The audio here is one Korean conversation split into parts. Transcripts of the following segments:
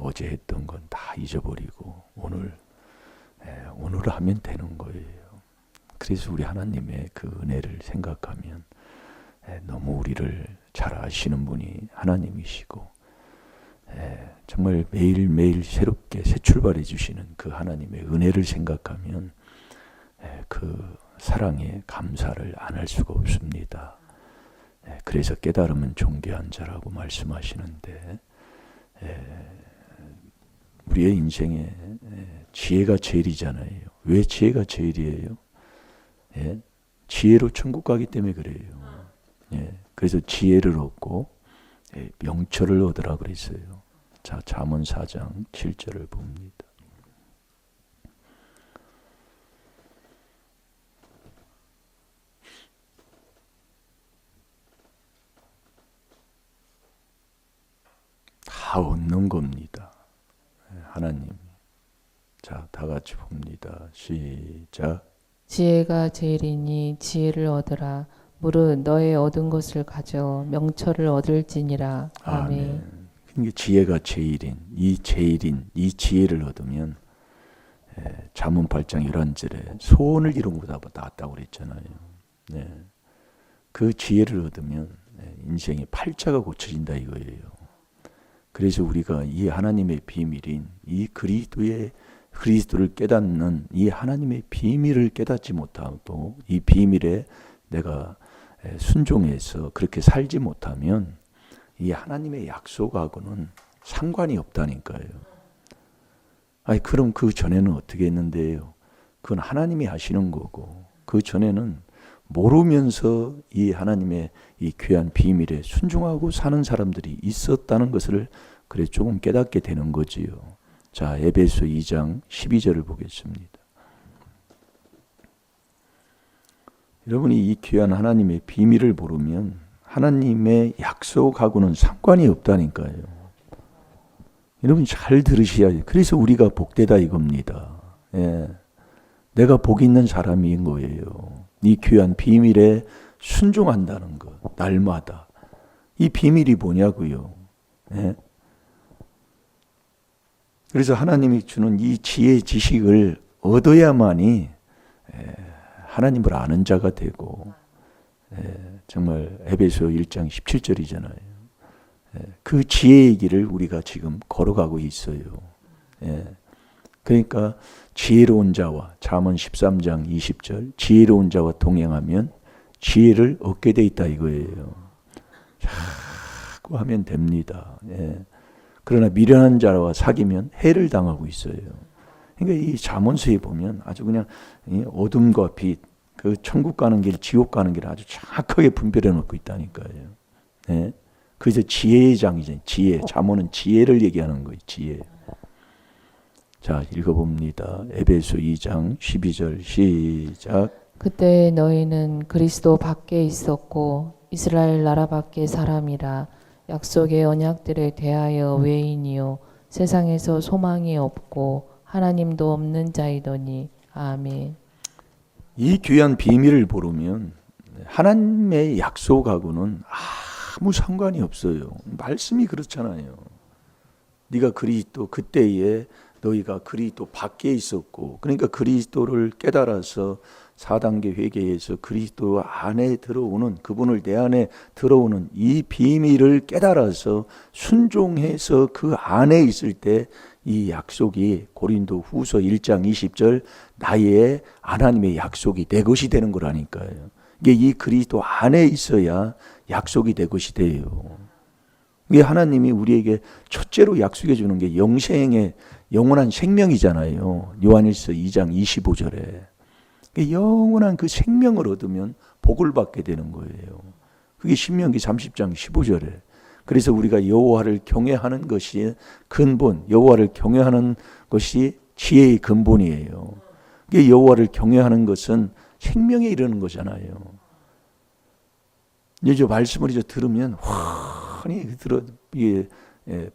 어제 했던 건 다 잊어버리고 오늘 하면 되는 거예요. 그래서 우리 하나님의 그 은혜를 생각하면 너무 우리를 잘 아시는 분이 하나님이시고 정말 매일매일 새롭게 새 출발해 주시는 그 하나님의 은혜를 생각하면 그 사랑에 감사를 안 할 수가 없습니다. 그래서 깨달음은 존귀한 자라고 말씀하시는데 우리의 인생에 지혜가 제일이잖아요. 왜 지혜가 제일이에요? 지혜로 천국 가기 때문에 그래요. 그래서 지혜를 얻고 명철을 얻으라 그랬어요. 자, 잠언 4장 7절을 봅니다. 다 얻는 겁니다. 하나님. 자, 다 같이 봅니다. 시작. 지혜가 제일이니 지혜를 얻으라. 무릇 너의 얻은 것을 가져 명철을 얻을지니라. 아멘. 그러니까 지혜가 제일인 이 지혜를 얻으면 잠언 8장 11절에 소원을 이룬 것보다 낫다고 그랬잖아요. 그 지혜를 얻으면 인생의 팔자가 고쳐진다 이거예요. 그래서 우리가 이 하나님의 비밀인 이 그리스도를 깨닫는 이 하나님의 비밀을 깨닫지 못하고 이 비밀에 내가 순종해서 그렇게 살지 못하면 이 하나님의 약속하고는 상관이 없다니까요. 그럼 그 전에는 어떻게 했는데요? 그건 하나님이 하시는 거고 그 전에는 모르면서 이 하나님의 이 귀한 비밀에 순종하고 사는 사람들이 있었다는 것을 그래 조금 깨닫게 되는 거지요. 자, 에베소 2장 12절을 보겠습니다. 여러분이 이 귀한 하나님의 비밀을 모르면 하나님의 약속하고는 상관이 없다니까요. 여러분 잘 들으셔야 돼요. 그래서 우리가 복되다 이겁니다. 내가 복 있는 사람인 거예요. 이 귀한 비밀에 순종한다는 것, 날마다. 이 비밀이 뭐냐고요. 그래서 하나님이 주는 이 지혜 지식을 얻어야만이 하나님을 아는 자가 되고 정말 에베소 1장 17절이잖아요. 그 지혜의 길을 우리가 지금 걸어가고 있어요. 그러니까 지혜로운 자와 잠언 13장 20절 지혜로운 자와 동행하면 지혜를 얻게 돼 있다 이거예요. 자꾸 하면 됩니다. 그러나 미련한 자와 사귀면 해를 당하고 있어요. 그러니까 이 잠언서에 보면 아주 그냥 어둠과 빛, 그 천국 가는 길, 지옥 가는 길을 아주 정확하게 분별해 놓고 있다니까요. 그래서 지혜의 장이죠. 지혜. 잠언은 지혜를 얘기하는 거예요. 지혜. 자, 읽어봅니다. 에베소 2장 12절 시작. 그때 너희는 그리스도 밖에 있었고 이스라엘 나라 밖의 사람이라. 약속의 언약들에 대하여 외인이요 세상에서 소망이 없고 하나님도 없는 자이더니. 아멘. 이 귀한 비밀을 모르면 하나님의 약속하고는 아무 상관이 없어요. 말씀이 그렇잖아요. 네가 그리스도 그때에 너희가 그리스도 밖에 있었고 그러니까 그리스도를 깨달아서 4단계 회개에서 그리스도 안에 들어오는 그분을 내 안에 들어오는 이 비밀을 깨달아서 순종해서 그 안에 있을 때 이 약속이 고린도 후서 1장 20절 나의 하나님의 약속이 내 것이 되는 거라니까요. 이게 이 그리스도 안에 있어야 약속이 내 것이 돼요. 이게 하나님이 우리에게 첫째로 약속해 주는 게 영생의 영원한 생명이잖아요. 요한일서 2장 25절에. 영원한 그 생명을 얻으면 복을 받게 되는 거예요. 그게 신명기 30장 15절에. 그래서 우리가 여호와를 경외하는 것이 근본, 여호와를 경외하는 것이 지혜의 근본이에요. 여호와를 경외하는 것은 생명에 이르는 거잖아요. 이제 말씀을 이제 들으면 환히 이게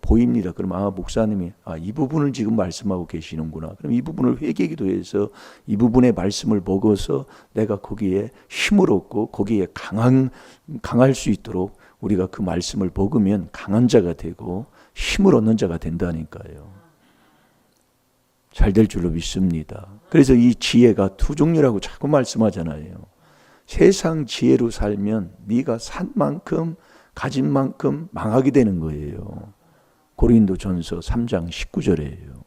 보입니다. 그럼 목사님이 이 부분을 지금 말씀하고 계시는구나. 그럼 이 부분을 회개기도해서 이 부분의 말씀을 먹어서 내가 거기에 힘을 얻고 거기에 강할 수 있도록 우리가 그 말씀을 먹으면 강한 자가 되고 힘을 얻는 자가 된다니까요. 잘 될 줄로 믿습니다. 그래서 이 지혜가 두 종류라고 자꾸 말씀하잖아요. 세상 지혜로 살면 네가 산 만큼 가진 만큼 망하게 되는 거예요. 고린도전서 3장 19절이에요.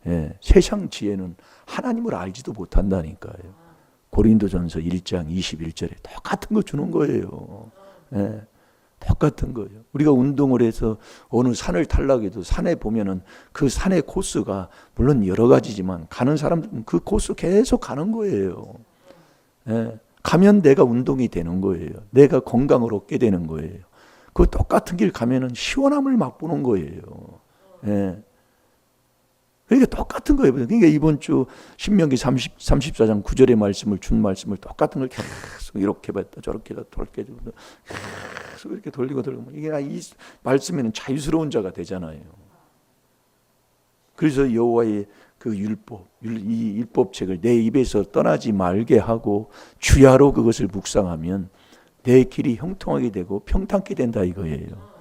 예, 세상 지혜는 하나님을 알지도 못한다니까요. 고린도전서 1장 21절에 똑같은 거 주는 거예요. 예, 똑같은 거예요. 우리가 운동을 해서 어느 산을 타려고 산에 보면은 그 산의 코스가 물론 여러 가지지만 가는 사람들은 그 코스 계속 가는 거예요. 예, 가면 내가 운동이 되는 거예요. 내가 건강을 얻게 되는 거예요. 그 똑같은 길 가면은 시원함을 맛보는 거예요. 예. 그러니까 똑같은 거예요. 그러니까 이번 주 신명기 34장 9절의 말씀을 준 말씀을 똑같은 걸 계속 이렇게 봤다 저렇게 봤다 저렇게 계속 이렇게 돌리고 이게 이 말씀에는 자유스러운 자가 되잖아요. 그래서 여호와의 그 율법, 이 율법책을 내 입에서 떠나지 말게 하고 주야로 그것을 묵상하면 내 길이 형통하게 되고 평탄케 된다 이거예요.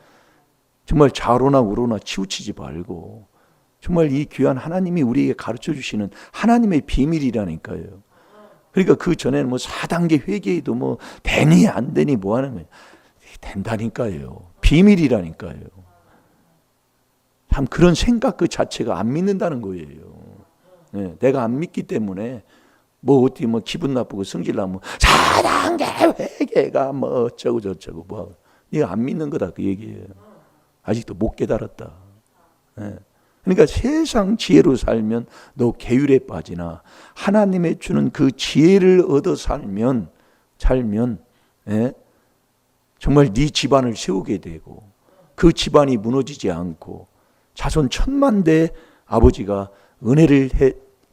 정말 좌로나 우로나 치우치지 말고 정말 이 귀한 하나님이 우리에게 가르쳐 주시는 하나님의 비밀이라니까요. 그러니까 그 전에는 뭐 4단계 회개에도 뭐 되니 안 되니 뭐 하는 거예요. 된다니까요. 비밀이라니까요. 참 그런 생각 그 자체가 안 믿는다는 거예요. 네, 내가 안 믿기 때문에 뭐 어떻게 뭐 기분 나쁘고 성질 나면 4단계 회개가 뭐 어쩌고 저쩌고 뭐 이거 안 믿는 거다 그 얘기예요. 아직도 못 깨달았다. 네. 그러니까 세상 지혜로 살면 너 계율에 빠지나 하나님의 주는 그 지혜를 얻어 살면 예? 정말 네 집안을 세우게 되고 그 집안이 무너지지 않고 자손 1000만대 아버지가 은혜를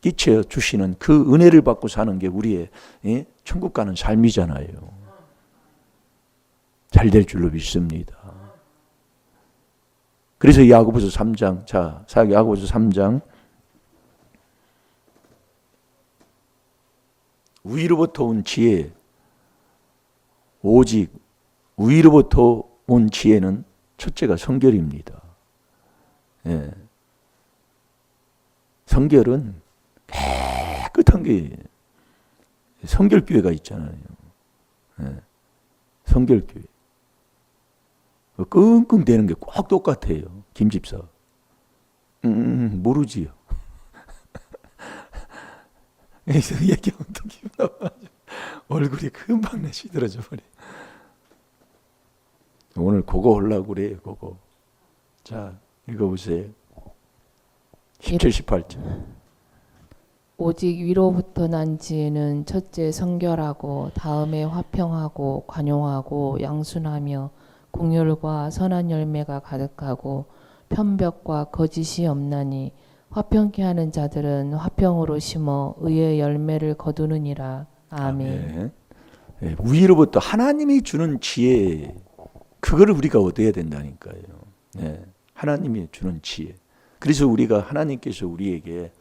끼쳐 주시는 그 은혜를 받고 사는 게 우리의 예? 천국 가는 삶이잖아요. 잘 될 줄로 믿습니다. 그래서 야고보서 3장, 야고보서 3장 위로부터 온 지혜, 오직 위로부터 온 지혜는 첫째가 성결입니다. 예. 성결은 깨끗한 게 성결교회가 있잖아요. 예. 성결교회. 끙끙대는 게 꼭 똑같아요. 김집사. 모르지요. 그래서 얘기하면 또 기분 나빠가지고 얼굴이 금방 내시들어져 버려. 오늘 그거 하려고 그래요. 그거. 자, 읽어보세요. 17, 18절. 오직 위로부터 난 지혜는 첫째 성결하고 다음에 화평하고 관용하고 양순하며 공율과 선한 열매가 가득하고 편벽과 거짓이 없나니 화평케 하는 자들은 화평으로 심어 의의 열매를 거두느니라. 아멘. 네. 위로부터 하나님이 주는 지혜, 그거를 우리가 얻어야 된다니까요. 네. 하나님이 주는 지혜. 그래서 우리가 하나님께서 우리에게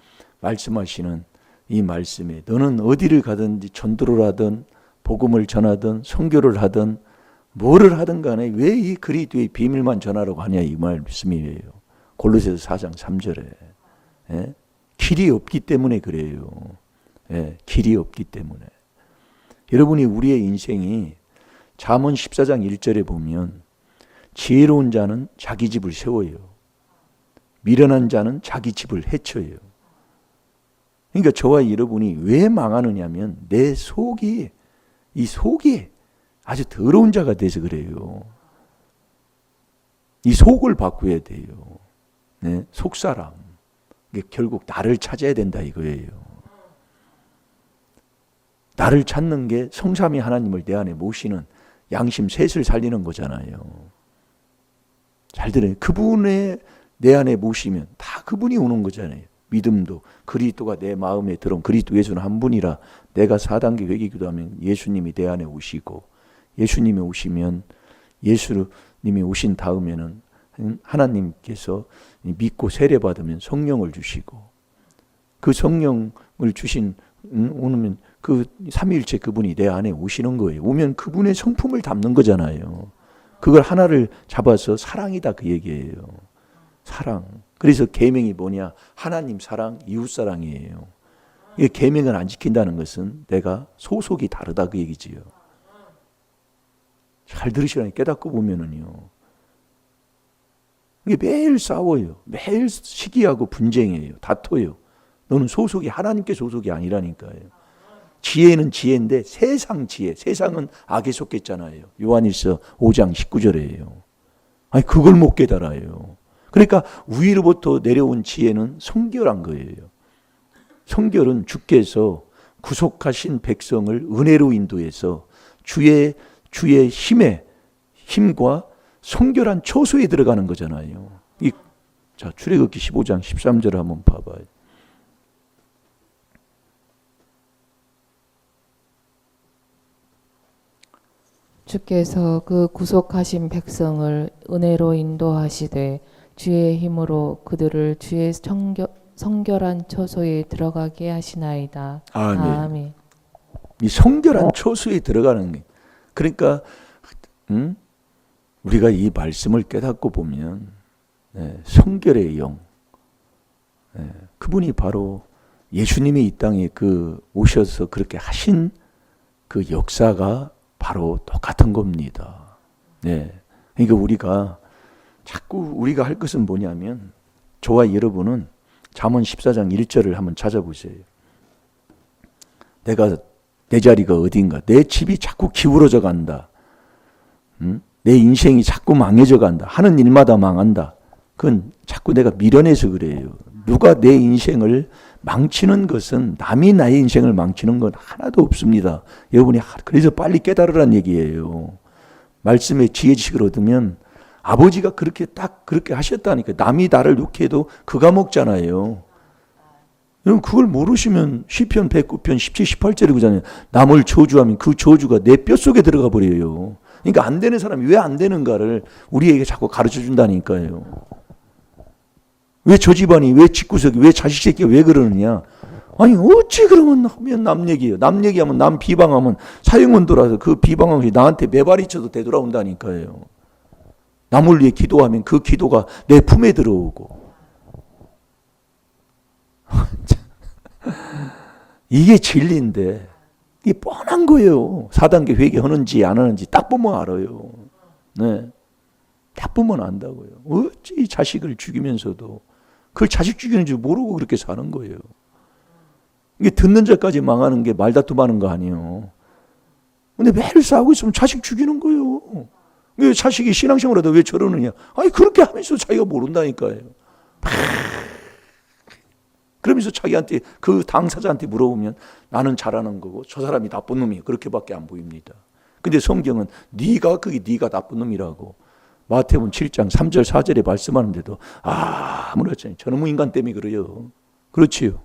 말씀하시는 이 말씀에 너는 어디를 가든지 전도를 하든 복음을 전하든 선교를 하든 뭐를 하든 간에 왜 이 그리스도의 비밀만 전하라고 하냐 이 말씀이에요. 골로새서 4장 3절에. 예? 길이 없기 때문에 그래요. 예, 길이 없기 때문에. 여러분이 우리의 인생이 잠언 14장 1절에 보면 지혜로운 자는 자기 집을 세워요. 미련한 자는 자기 집을 해쳐요. 그러니까 저와 여러분이 왜 망하느냐면 내 속이 이 속이 아주 더러운 자가 돼서 그래요. 이 속을 바꿔야 돼요. 네? 속사람. 결국 나를 찾아야 된다 이거예요. 나를 찾는 게 성삼위 하나님을 내 안에 모시는 양심 셋을 살리는 거잖아요. 잘 들어요. 그분의 내 안에 모시면 다 그분이 오는 거잖아요. 믿음도 그리스도가 내 마음에 들어온 그리스도 예수는 한 분이라 내가 4단계 회개 기도하면 예수님이 내 안에 오시고 예수님이 오시면 예수님이 오신 다음에는 하나님께서 믿고 세례받으면 성령을 주시고 그 성령을 주신 오면 그 삼위일체 그분이 내 안에 오시는 거예요. 오면 그분의 성품을 담는 거잖아요. 그걸 하나를 잡아서 사랑이다 그 얘기예요. 사랑. 그래서 계명이 뭐냐? 하나님 사랑, 이웃 사랑이에요. 이 계명을 안 지킨다는 것은 내가 소속이 다르다 그 얘기지요. 잘 들으시라니 깨닫고 보면은요. 이게 매일 싸워요. 매일 시기하고 분쟁해요. 다퉈요. 너는 소속이 하나님께 소속이 아니라니까요. 지혜는 지혜인데 세상 지혜. 세상은 악에 속했잖아요. 요한일서 5장 19절이에요. 아니 그걸 못 깨달아요. 그러니까 위로부터 내려온 지혜는 성결한 거예요. 성결은 주께서 구속하신 백성을 은혜로 인도해서 주의 힘과 성결한 처소에 들어가는 거잖아요. 자, 출애굽기 15장 13절을 한번 봐봐요. 주께서 그 구속하신 백성을 은혜로 인도하시되 주의 힘으로 그들을 주의 성결한 처소에 들어가게 하시나이다. 아멘. 아멘. 이 성결한 처소에 들어가는 게 그러니까 우리가 이 말씀을 깨닫고 보면 성결의 영 그분이 바로 예수님이 이 땅에 오셔서 그렇게 하신 그 역사가 바로 똑같은 겁니다. 그러니까 우리가 자꾸 우리가 할 것은 뭐냐면 저와 여러분은 잠언 14장 1절을 한번 찾아보세요. 내 자리가 어딘가, 내 집이 자꾸 기울어져 간다. 내 인생이 자꾸 망해져 간다. 하는 일마다 망한다. 그건 자꾸 내가 미련해서 그래요. 누가 내 인생을 망치는 것은 남이 나의 인생을 망치는 건 하나도 없습니다. 여러분이 그래서 빨리 깨달으란 얘기예요. 말씀에 지혜지식을 얻으면 아버지가 그렇게 하셨다니까. 남이 나를 욕해도 그가 먹잖아요. 여러분 그걸 모르시면 시편 109편 17, 18절에 그러잖아요. 남을 저주하면 그 저주가 내 뼛속에 들어가 버려요. 그러니까 안 되는 사람이 왜 안 되는가를 우리에게 자꾸 가르쳐 준다니까요. 왜 저 집안이, 왜 집구석이, 왜 자식 새끼가 왜 그러느냐. 아니 어찌 그러면 하면 남 얘기예요. 남 얘기하면 남 비방하면 사형원도라서 그 비방한 것이 나한테 매발이 쳐도 되돌아온다니까요. 남을 위해 기도하면 그 기도가 내 품에 들어오고. 이게 진리인데 이게 뻔한 거예요. 4단계 회개하는지 안 하는지 딱 보면 알아요. 딱 보면 안다고요. 어찌 자식을 죽이면서도 그걸 자식 죽이는 줄 모르고 그렇게 사는 거예요. 이게 듣는 자까지 망하는 게 말다툼하는 거 아니에요. 근데 매일 싸우고 있으면 자식 죽이는 거예요. 왜 자식이 신앙생활 하다 왜 저러느냐. 아니 그렇게 하면서 자기가 모른다니까요. 그러면서 자기한테 그 당사자한테 물어보면 나는 잘하는 거고 저 사람이 나쁜 놈이에요. 그렇게밖에 안 보입니다. 근데 성경은 네가 나쁜 놈이라고 마태복음 7장 3절 4절에 말씀하는데도 아무렇지 저놈의 인간 때문에 그래요. 그렇지요.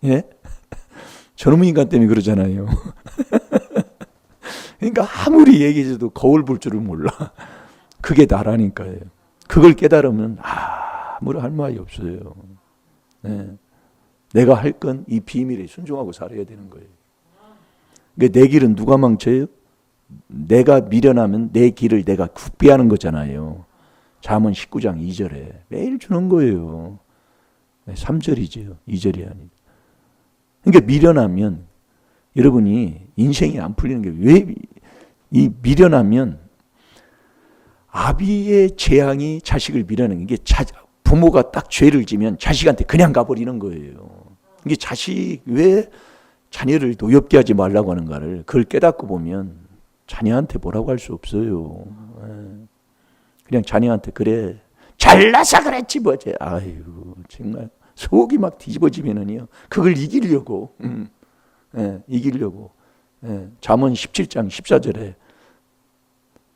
예? 저놈의 인간 때문에 그러잖아요. 그러니까 아무리 얘기해줘도 거울 볼 줄을 몰라. 그게 나라니까요. 그걸 깨달으면 아무런 할 말이 없어요. 내가 할 건 이 비밀에 순종하고 살아야 되는 거예요. 그러니까 내 길은 누가 망쳐요? 내가 미련하면 내 길을 내가 굽게 하는 거잖아요. 잠언 19장 2절에 매일 주는 거예요. 3절이죠. 2절이 아니고. 그러니까 미련하면 여러분이 인생이 안 풀리는 게 왜 이 미련하면 아비의 재앙이 자식을 미련하는 게 부모가 딱 죄를 지면 자식한테 그냥 가버리는 거예요. 이게 자식 왜 자녀를 노엽게 하지 말라고 하는가를 그걸 깨닫고 보면 자녀한테 뭐라고 할 수 없어요. 그냥 자녀한테 그래 잘나서 그랬지 뭐지. 아이고 정말 속이 막 뒤집어지면은요. 그걸 이기려고 잠언 17장 14절에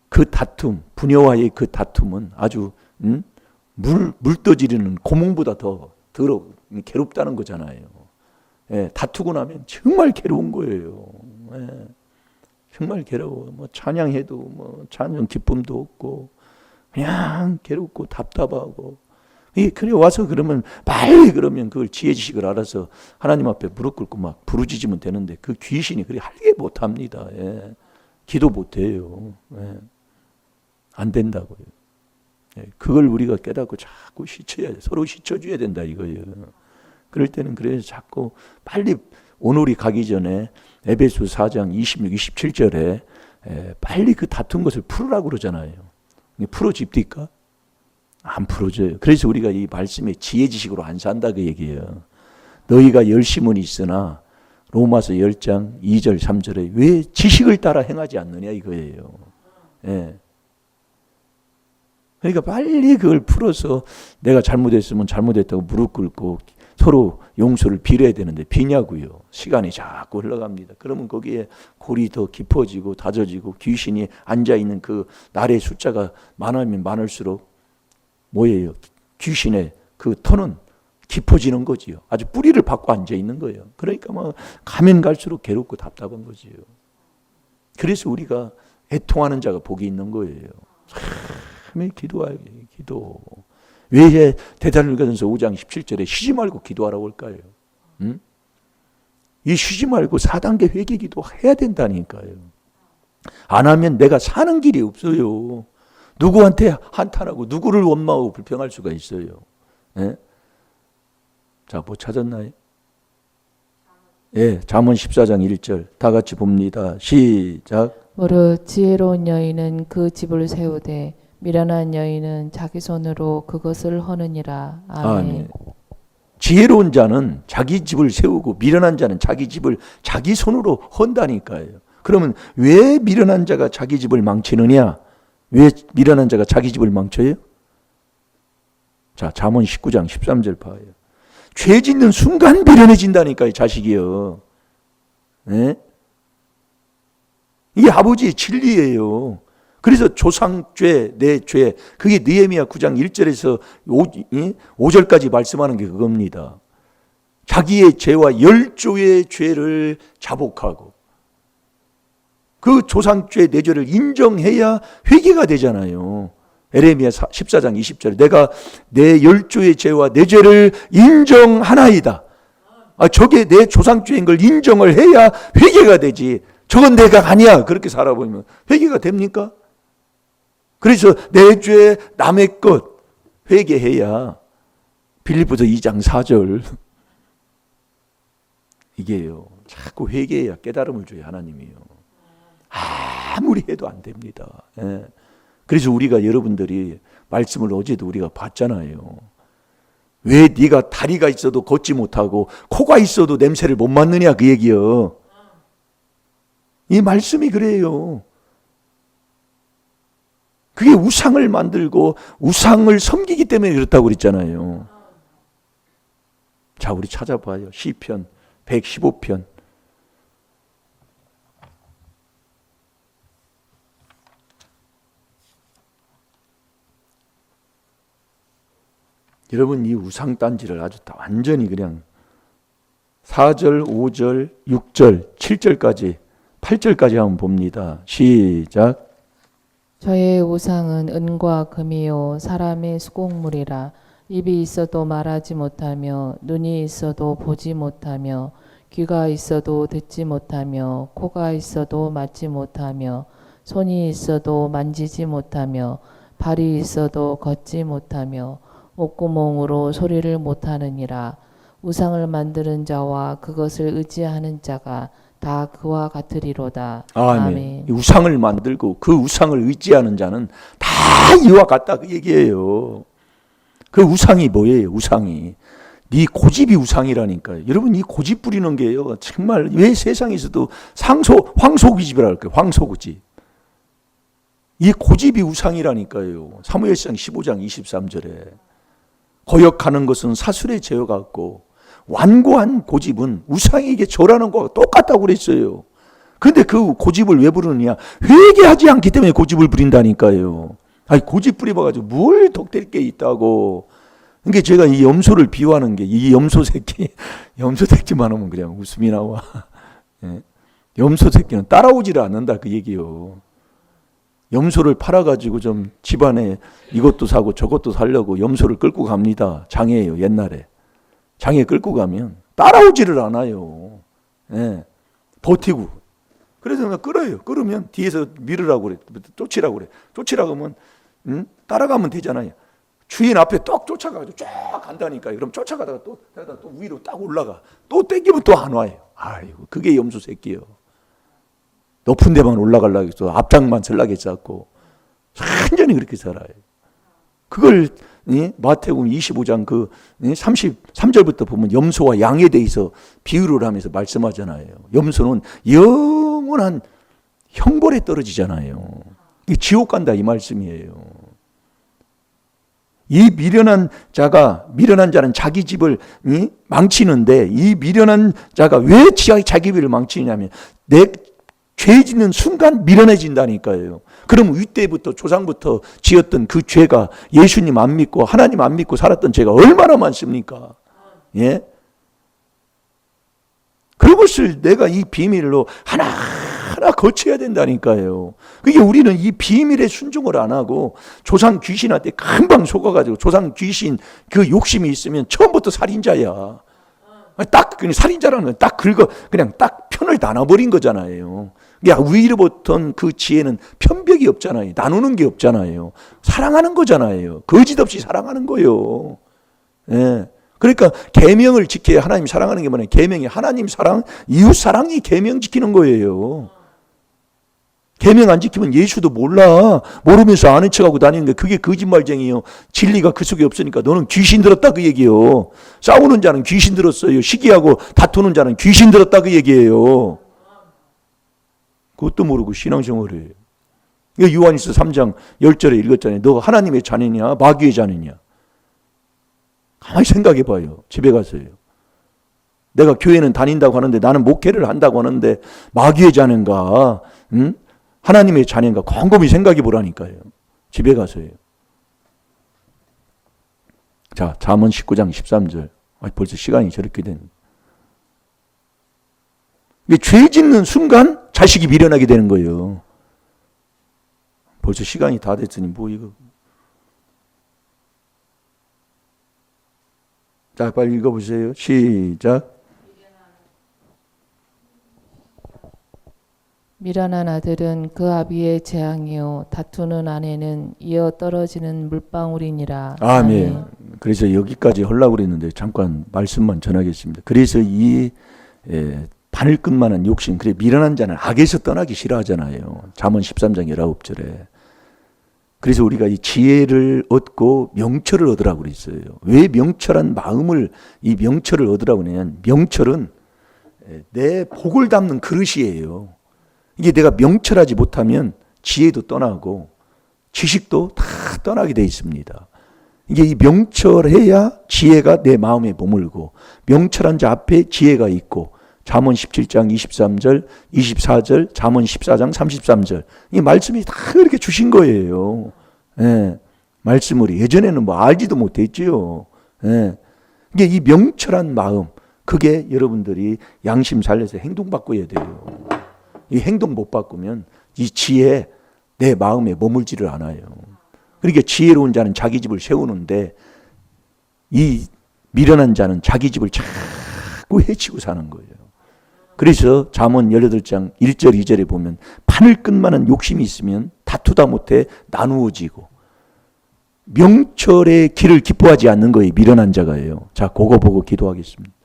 그 다툼 부녀와의 그 다툼은 아주 물 떠지르는 고몽보다 더 괴롭다는 거잖아요. 다투고 나면 정말 괴로운 거예요. 정말 괴로워. 뭐 찬양해도 뭐 찬양 기쁨도 없고 그냥 괴롭고 답답하고. 그래 와서 그러면 빨리 그러면 그걸 지혜지식을 알아서 하나님 앞에 무릎 꿇고 막 부르짖으면 되는데 그 귀신이 그래 하게 못합니다. 기도 못해요. 안 된다고요. 그걸 우리가 깨닫고 자꾸 씻어야 돼. 서로 씻어줘야 된다 이거예요. 그럴 때는 그래서 자꾸 빨리 오늘이 가기 전에 에베소 4장 26, 27절에 빨리 그 다툰 것을 풀으라고 그러잖아요. 풀어집니까? 안 풀어져요. 그래서 우리가 이 말씀에 지혜 지식으로 안 산다 그 얘기예요. 너희가 열심은 있으나 로마서 10장 2절 3절에 왜 지식을 따라 행하지 않느냐 이거예요. 예. 그러니까 빨리 그걸 풀어서 내가 잘못했으면 잘못했다고 무릎 꿇고 서로 용서를 빌어야 되는데 비냐고요. 시간이 자꾸 흘러갑니다. 그러면 거기에 골이 더 깊어지고 다져지고 귀신이 앉아있는 그 날의 숫자가 많으면 많을수록 뭐예요? 귀신의 그 터는 깊어지는 거지요. 아주 뿌리를 받고 앉아있는 거예요. 그러니까 뭐 가면 갈수록 괴롭고 답답한 거지요. 그래서 우리가 애통하는 자가 복이 있는 거예요. 참 기도해야 기도. 왜 데살로니가전서 5장 17절에 쉬지 말고 기도하라고 할까요? 응? 이 쉬지 말고 4단계 회개 기도 해야 된다니까요. 안 하면 내가 사는 길이 없어요. 누구한테 한탄하고 누구를 원망하고 불평할 수가 있어요. 예? 자, 뭐 찾았나요? 예, 잠언 14장 1절 다 같이 봅니다. 시작. 무릇 지혜로운 여인은 그 집을 세우되 미련한 여인은 자기 손으로 그것을 허느니라. 아멘. 지혜로운 자는 자기 집을 세우고 미련한 자는 자기 집을 자기 손으로 헌다니까요. 그러면 왜 미련한 자가 자기 집을 망치느냐? 왜 미련한 자가 자기 집을 망쳐요? 자, 잠언 19장 13절 봐요. 죄 짓는 순간 미련해진다니까요, 자식이요. 네? 이게 아버지의 진리예요. 그래서 조상죄, 내 죄, 그게 느헤미야 9장 1절에서 5절까지 말씀하는 게 그겁니다. 자기의 죄와 열조의 죄를 자복하고 그 조상죄 내 죄를 인정해야 회개가 되잖아요. 에레미야 14장 20절에 내가 내 열조의 죄와 내 죄를 인정하나이다. 저게 내 조상죄인 걸 인정을 해야 회개가 되지. 저건 내가 아니야. 그렇게 살아보면 회개가 됩니까? 그래서 내 죄 남의 것 회개해야 빌립보서 2장 4절 이게요. 자꾸 회개해야 깨달음을 줘요. 하나님이요. 아무리 해도 안 됩니다. 예. 그래서 우리가 여러분들이 말씀을 어제도 우리가 봤잖아요. 왜 네가 다리가 있어도 걷지 못하고 코가 있어도 냄새를 못 맡느냐 그 얘기요. 이 말씀이 그래요. 그게 우상을 만들고 우상을 섬기기 때문에 그렇다고 그랬잖아요. 자, 우리 찾아봐요. 시편 115편. 여러분 이 우상단지를 아주 다 완전히 그냥 4절, 5절, 6절, 7절까지 8절까지 한번 봅니다. 시작. 저의 우상은 은과 금이요 사람의 수공물이라. 입이 있어도 말하지 못하며 눈이 있어도 보지 못하며 귀가 있어도 듣지 못하며 코가 있어도 맡지 못하며 손이 있어도 만지지 못하며 발이 있어도 걷지 못하며 목구멍으로 소리를 못하느니라. 우상을 만드는 자와 그것을 의지하는 자가 다 그와 같으리로다. 아멘. 우상을 만들고 그 우상을 의지하는 자는 다 이와 같다 그 얘기예요. 그 우상이 뭐예요? 우상이 네 고집이 우상이라니까요. 여러분 이 고집 부리는 게요. 정말 왜 세상에서도 황소고집이라 할까요? 황소고집. 이 고집이 우상이라니까요. 사무엘상 15장 23절에 거역하는 것은 사술의 죄와 같고 완고한 고집은 우상에게 절하는 것과 똑같다고 그랬어요. 그런데 그 고집을 왜 부르느냐? 회개하지 않기 때문에 고집을 부린다니까요. 아니 고집 부려봐가지고 뭘 덕될 게 있다고. 그러니까 제가 이 염소를 비유하는 게 이 염소 새끼만 하면 그냥 웃음이 나와. 예? 염소 새끼는 따라오지를 않는다 그 얘기요. 염소를 팔아가지고 좀 집안에 이것도 사고 저것도 사려고 염소를 끌고 갑니다. 장에요 옛날에. 장에 끌고 가면 따라오지를 않아요. 예. 버티고. 그래서 끌어요. 끌으면 뒤에서 밀으라고 그래. 쫓으라고 그래. 쫓으라고 하면 응? 따라가면 되잖아요. 주인 앞에 떡 쫓아가지고 쫙 간다니까요. 그럼 쫓아가다가 또 위로 딱 올라가. 또 땡기면 또 안 와요. 아이고, 그게 염소 새끼요. 높은 데만 올라가려고 해서 앞장만 설라게 잡고 완전히 그렇게 살아요. 그걸 마태복음 25장 그 33절부터 보면 염소와 양에 대해서 비유를 하면서 말씀하잖아요. 염소는 영원한 형벌에 떨어지잖아요. 이 지옥 간다 이 말씀이에요. 이 미련한 자는 자기 집을 망치는데, 이 미련한 자가 왜 자기 집을 망치냐면 내 죄 짓는 순간 미련해진다니까요. 그럼 윗대부터 조상부터 지었던 그 죄가, 예수님 안 믿고 하나님 안 믿고 살았던 죄가 얼마나 많습니까? 예? 그것을 내가 이 비밀로 하나하나 거쳐야 된다니까요. 그게 우리는 이 비밀에 순종을 안 하고 조상 귀신한테 금방 속아가지고, 조상 귀신 그 욕심이 있으면 처음부터 살인자야. 딱 그냥 살인자라는 건 딱 그냥 딱 편을 나눠버린 거잖아요. 위로부터 그 지혜는 편벽이 없잖아요. 나누는 게 없잖아요. 사랑하는 거잖아요. 거짓 없이 사랑하는 거예요. 예. 그러니까 계명을 지켜야 하나님 사랑하는 게 뭐냐? 계명이 하나님 사랑, 이웃 사랑이 계명 지키는 거예요. 계명 안 지키면 예수도 몰라. 모르면서 아는 척하고 다니는 게 그게 거짓말쟁이에요. 진리가 그 속에 없으니까 너는 귀신 들었다 그 얘기예요. 싸우는 자는 귀신 들었어요. 시기하고 다투는 자는 귀신 들었다 그 얘기예요. 그것도 모르고 신앙생활을 해요. 요한일서 3장 10절에 읽었잖아요. 너가 하나님의 자녀냐 마귀의 자녀냐. 가만히 생각해 봐요. 집에 가서요. 내가 교회는 다닌다고 하는데, 나는 목회를 한다고 하는데 마귀의 자녀인가 하나님의 자녀인가 곰곰이 생각해 보라니까요. 집에 가서요. 자, 잠언 19장 13절. 벌써 시간이 저렇게 됐네. 죄 짓는 순간 자식이 미련하게 되는 거예요. 벌써 시간이 다 됐으니 뭐 이거. 자, 빨리 읽어보세요. 시작. 미련한 아들은 그 아비의 재앙이요 다투는 아내는 이어 떨어지는 물방울이니라. 아멘. 그래서 여기까지 하려고 그랬는데 잠깐 말씀만 전하겠습니다. 그래서 이 바늘끝만한 욕심, 그래 미련한 자는 악에서 떠나기 싫어하잖아요. 잠언 13장 19절에. 그래서 우리가 이 지혜를 얻고 명철을 얻으라고 그랬어요. 왜 명철한 마음을, 이 명철을 얻으라고 그러냐면, 명철은 내 복을 담는 그릇이에요. 이게 내가 명철하지 못하면 지혜도 떠나고 지식도 다 떠나게 돼 있습니다. 이게 이 명철해야 지혜가 내 마음에 머물고, 명철한 자 앞에 지혜가 있고, 잠언 17장 23절, 24절, 잠언 14장 33절. 이 말씀이 다 이렇게 주신 거예요. 예. 말씀을 예전에는 뭐 알지도 못했지요. 예. 이게 이 명철한 마음, 그게 여러분들이 양심 살려서 행동 바꿔야 돼요. 이 행동 못 바꾸면 이 지혜 내 마음에 머물지를 않아요. 그러니까 지혜로운 자는 자기 집을 세우는데, 이 미련한 자는 자기 집을 자꾸 해치고 사는 거예요. 그래서 잠언 18장 1절 2절에 보면 바늘끝만한 욕심이 있으면 다투다 못해 나누어지고, 명철의 길을 기뻐하지 않는 거예요. 미련한 자가예요. 자, 그거 보고 기도하겠습니다.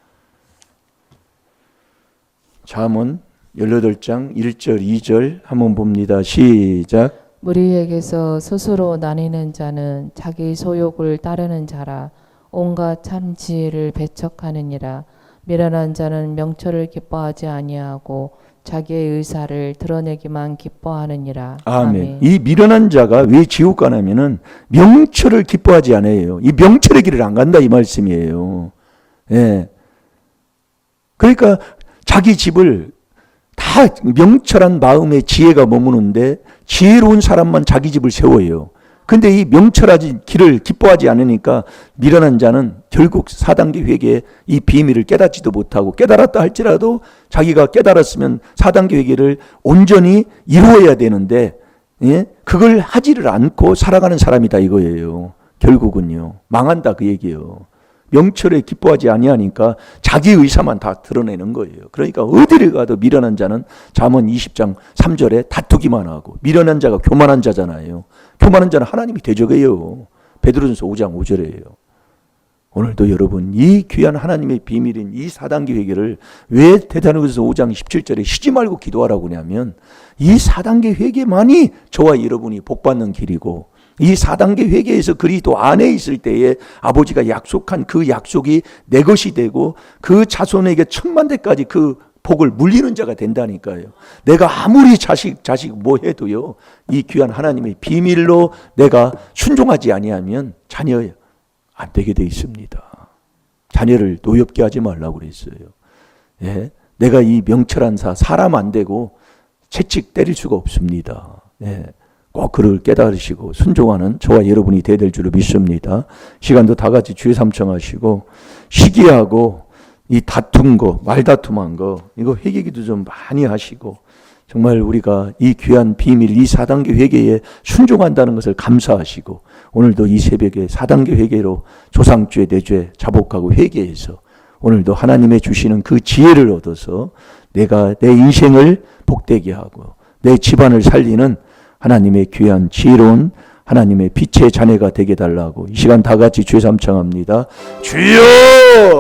잠언 18장 1절 2절 한번 봅니다. 시작. 무리에게서 스스로 나뉘는 자는 자기 소욕을 따르는 자라. 온갖 참 지혜를 배척하느니라. 미련한 자는 명철을 기뻐하지 아니하고 자기의 의사를 드러내기만 기뻐하느니라. 아멘. 이 미련한 자가 왜 지옥 가냐면은 명철을 기뻐하지 않아요. 이 명철의 길을 안 간다 이 말씀이에요. 예. 그러니까 자기 집을 다 명철한 마음에 지혜가 머무는데, 지혜로운 사람만 자기 집을 세워요. 근데 이 명철하지 길을 기뻐하지 않으니까 미련한 자는 결국 4단계 회개에 이 비밀을 깨닫지도 못하고, 깨달았다 할지라도 자기가 깨달았으면 4단계 회개를 온전히 이루어야 되는데, 예? 그걸 하지를 않고 살아가는 사람이다 이거예요. 결국은요. 망한다 그 얘기예요. 명철에 기뻐하지 아니하니까 자기 의사만 다 드러내는 거예요. 그러니까 어디를 가도 미련한 자는 잠언 20장 3절에 다투기만 하고, 미련한 자가 교만한 자잖아요. 교만한 자는 하나님이 대적해요. 베드로전서 5장 5절이에요. 오늘도 여러분 이 귀한 하나님의 비밀인 이 4단계 회개를 왜 대사로니가서 5장 17절에 쉬지 말고 기도하라고 하냐면 이 4단계 회개만이 저와 여러분이 복받는 길이고 이 4단계 회개에서 그리스도 안에 있을 때에 아버지가 약속한 그 약속이 내 것이 되고 그 자손에게 천만대까지 그 복을 물리는 자가 된다니까요. 내가 아무리 자식 뭐 해도요. 이 귀한 하나님의 비밀로 내가 순종하지 아니하면 자녀 안 되게 돼 있습니다. 자녀를 노엽게 하지 말라고 그랬어요. 예? 내가 이 명철한 사람 안 되고 채찍 때릴 수가 없습니다. 예. 꼭 그를 깨달으시고 순종하는 저와 여러분이 되야 될 줄로 믿습니다. 시간도 다 같이 주의 삼청하시고 시기하고 이 다툰 거, 말다툼한 거 이거 회개기도 좀 많이 하시고 정말 우리가 이 귀한 비밀 이 4단계 회개에 순종한다는 것을 감사하시고 오늘도 이 새벽에 4단계 회개로 조상죄, 내죄 자복하고 회개해서 오늘도 하나님의 주시는 그 지혜를 얻어서 내가 내 인생을 복되게 하고 내 집안을 살리는 하나님의 귀한 지혜로운 하나님의 빛의 자녀가 되게 달라고 이 시간 다 같이 주의 삼창합니다. 주여!